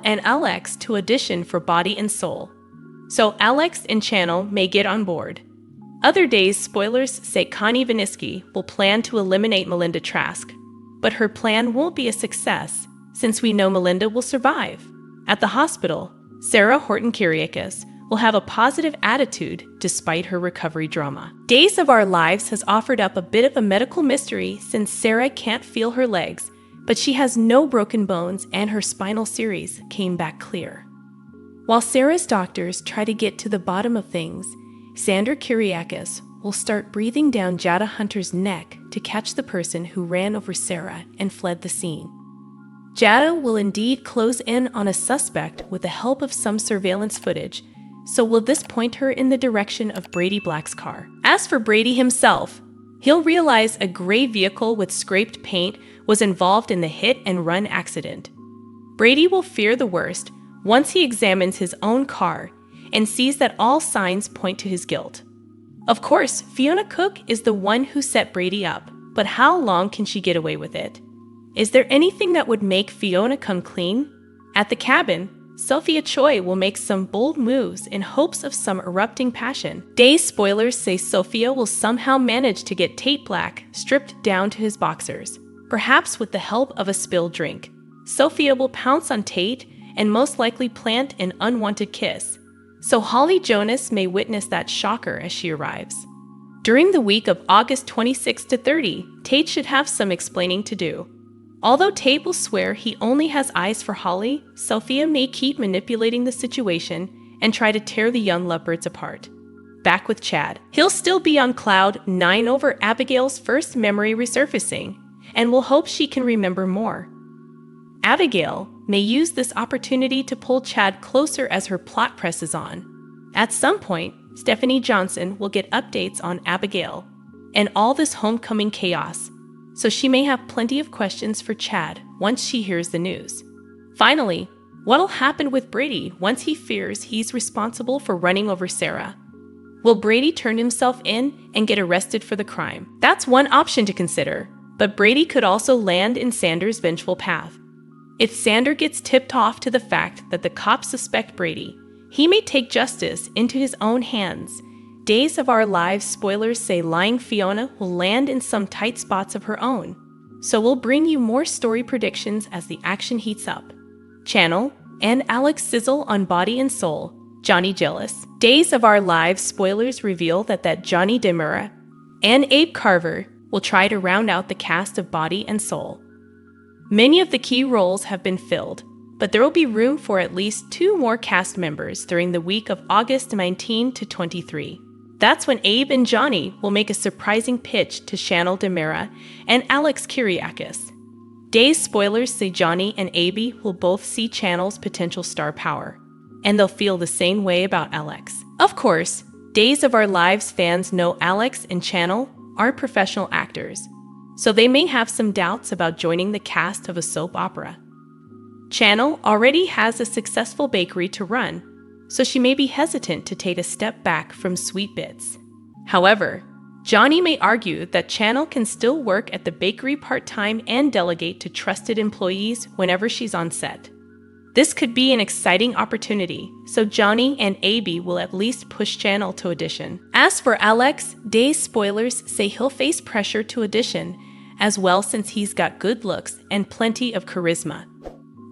and Alex to audition for Body and Soul, so Alex and Channel may get on board. Other days, spoilers say Connie Viniski will plan to eliminate Melinda Trask, but her plan won't be a success since we know Melinda will survive. At the hospital, Sarah Horton Kiriakis will have a positive attitude despite her recovery drama. Days of Our Lives has offered up a bit of a medical mystery since Sarah can't feel her legs, but she has no broken bones and her spinal series came back clear. While Sarah's doctors try to get to the bottom of things, Xander Kiriakis will start breathing down Jada Hunter's neck to catch the person who ran over Sarah and fled the scene. Jada will indeed close in on a suspect with the help of some surveillance footage, so will this point her in the direction of Brady Black's car? As for Brady himself, he'll realize a gray vehicle with scraped paint was involved in the hit-and-run accident. Brady will fear the worst once he examines his own car and sees that all signs point to his guilt. Of course, Fiona Cook is the one who set Brady up, but how long can she get away with it? Is there anything that would make Fiona come clean? At the cabin, Sophia Choi will make some bold moves in hopes of some erupting passion. Days spoilers say Sophia will somehow manage to get Tate Black stripped down to his boxers, perhaps with the help of a spilled drink. Sophia will pounce on Tate and most likely plant an unwanted kiss, so Holly Jonas may witness that shocker as she arrives. During the week of August 26 to 30, Tate should have some explaining to do. Although Tate will swear he only has eyes for Holly, Sophia may keep manipulating the situation and try to tear the young lovebirds apart. Back with Chad. He'll still be on cloud 9 over Abigail's first memory resurfacing and will hope she can remember more. Abigail may use this opportunity to pull Chad closer as her plot presses on. At some point, Stephanie Johnson will get updates on Abigail and all this homecoming chaos, so she may have plenty of questions for Chad once she hears the news. Finally, what'll happen with Brady once he fears he's responsible for running over Sarah? Will Brady turn himself in and get arrested for the crime? That's one option to consider, but Brady could also land in Xander's vengeful path. If Xander gets tipped off to the fact that the cops suspect Brady, he may take justice into his own hands. Days of Our Lives spoilers say lying Fiona will land in some tight spots of her own, so we'll bring you more story predictions as the action heats up. Channel and Alex sizzle on Body and Soul. Johnny jealous. Days of Our Lives spoilers reveal that Johnny DiMera and Abe Carver will try to round out the cast of Body and Soul. Many of the key roles have been filled, but there will be room for at least 2 more cast members during the week of August 19 to 23. That's when Abe and Johnny will make a surprising pitch to Channel DiMera and Alex Kiriakis. Days spoilers say Johnny and Abe will both see Channel's potential star power, and they'll feel the same way about Alex. Of course, Days of Our Lives fans know Alex and Channel are professional actors, so they may have some doubts about joining the cast of a soap opera. Channel already has a successful bakery to run, so she may be hesitant to take a step back from sweet bits. However, Johnny may argue that Channel can still work at the bakery part-time and delegate to trusted employees whenever she's on set. This could be an exciting opportunity, so Johnny and Abe will at least push Channel to audition. As for Alex, Days spoilers say he'll face pressure to audition as well since he's got good looks and plenty of charisma.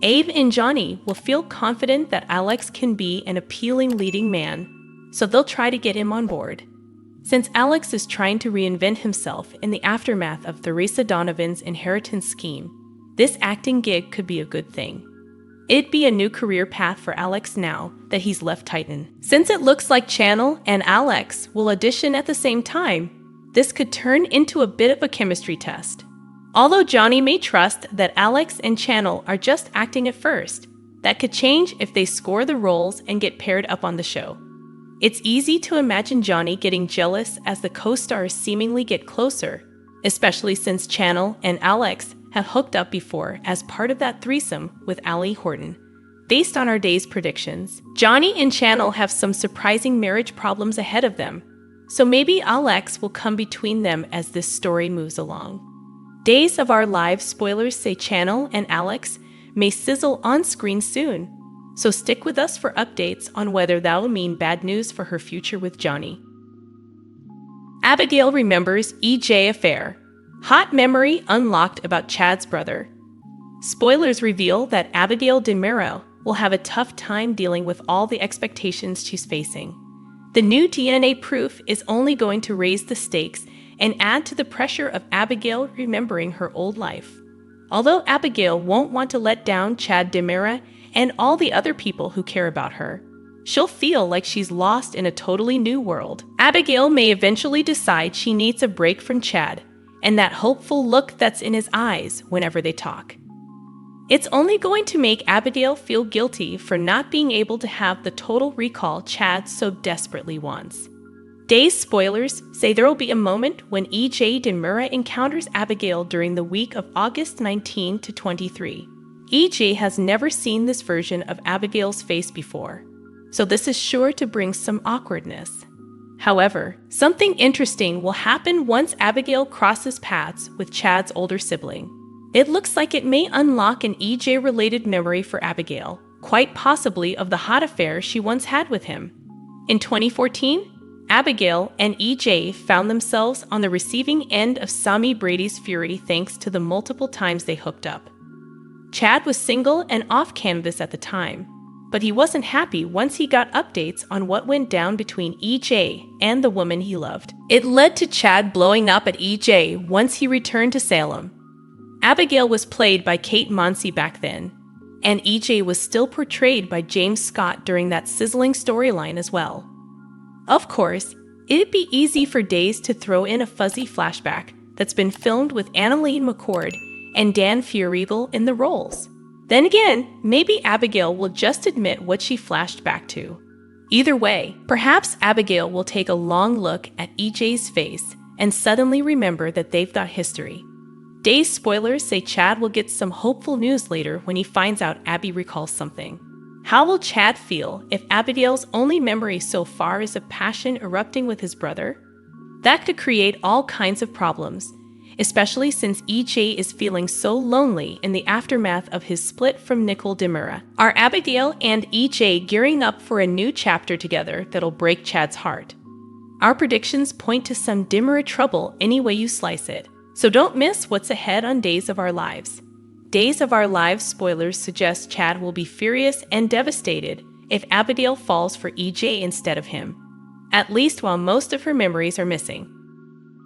Abe and Johnny will feel confident that Alex can be an appealing leading man, so they'll try to get him on board. Since Alex is trying to reinvent himself in the aftermath of Theresa Donovan's inheritance scheme, this acting gig could be a good thing. It'd be a new career path for Alex now that he's left Titan. Since it looks like Channel and Alex will audition at the same time, this could turn into a bit of a chemistry test. Although Johnny may trust that Alex and Channel are just acting at first, that could change if they score the roles and get paired up on the show. It's easy to imagine Johnny getting jealous as the co-stars seemingly get closer, especially since Channel and Alex have hooked up before as part of that threesome with Allie Horton. Based on our day's predictions, Johnny and Channel have some surprising marriage problems ahead of them, so maybe Alex will come between them as this story moves along. Days of Our Lives spoilers say Channel and Alex may sizzle on screen soon, So stick with us for updates on whether that'll mean bad news for her future with Johnny. Abigail remembers EJ affair. Hot memory unlocked about Chad's brother. Spoilers reveal that Abigail Dimera will have a tough time dealing with all the expectations she's facing. The new DNA proof is only going to raise the stakes and add to the pressure of Abigail remembering her old life. Although Abigail won't want to let down Chad Dimera and all the other people who care about her, she'll feel like she's lost in a totally new world. Abigail may eventually decide she needs a break from Chad and that hopeful look that's in his eyes whenever they talk. It's only going to make Abigail feel guilty for not being able to have the total recall Chad so desperately wants. Day's spoilers say there will be a moment when EJ Dimera encounters Abigail during the week of August 19 to 23. EJ has never seen this version of Abigail's face before, so this is sure to bring some awkwardness. However, something interesting will happen once Abigail crosses paths with Chad's older sibling. It looks like it may unlock an EJ-related memory for Abigail, quite possibly of the hot affair she once had with him. In 2014, Abigail and EJ found themselves on the receiving end of Sami Brady's fury thanks to the multiple times they hooked up. Chad was single and off canvas at the time, but he wasn't happy once he got updates on what went down between EJ and the woman he loved. It led to Chad blowing up at EJ once he returned to Salem. Abigail was played by Kate Monsey back then, and EJ was still portrayed by James Scott during that sizzling storyline as well. Of course, it'd be easy for Days to throw in a fuzzy flashback that's been filmed with Annalene McCord and Dan Fioregal in the roles. Then again, maybe Abigail will just admit what she flashed back to. Either way, perhaps Abigail will take a long look at EJ's face and suddenly remember that they've got history. Days spoilers say Chad will get some hopeful news later when he finds out Abby recalls something. How will Chad feel if Abigail's only memory so far is of passion erupting with his brother? That could create all kinds of problems, especially since EJ is feeling so lonely in the aftermath of his split from Nicole Dimera. Are Abigail and EJ gearing up for a new chapter together that'll break Chad's heart? Our predictions point to some Dimera trouble any way you slice it, so don't miss what's ahead on Days of Our Lives. Days of Our Lives spoilers suggest Chad will be furious and devastated if Abigail falls for EJ instead of him, at least while most of her memories are missing.